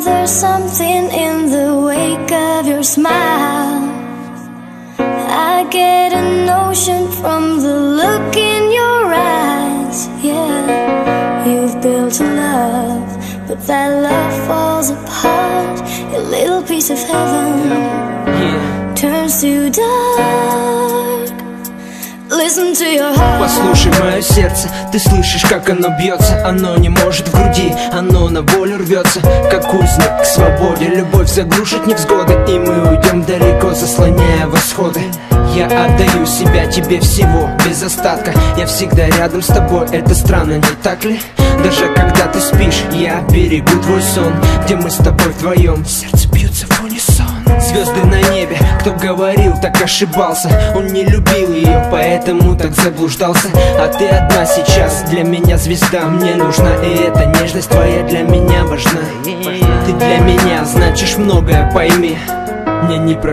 there's something in the wake of your smile. I get a notion from the look in your eyes. Yeah, you've built a love, but that love falls apart. A little piece of heaven turns to dark. Listen to your heart. Послушай мое сердце, ты слышишь, как оно бьется. Оно не может в груди, оно на волю рвется, как узник к свободе. Любовь заглушит невзгоды, и мы уйдем далеко, заслоняя восходы. Я отдаю себя тебе всего, без остатка. Я всегда рядом с тобой, это странно, не так ли? Даже когда ты спишь, я берегу твой сон, где мы с тобой вдвоем, сердце бьется в унисон. Звезды на небе, кто говорил, так ошибался. Он не любил ее, поэтому так заблуждался. А ты одна сейчас, для меня звезда, мне нужна. И эта нежность твоя для меня важна. Ты для меня значишь многое, пойми. Мне не прошу.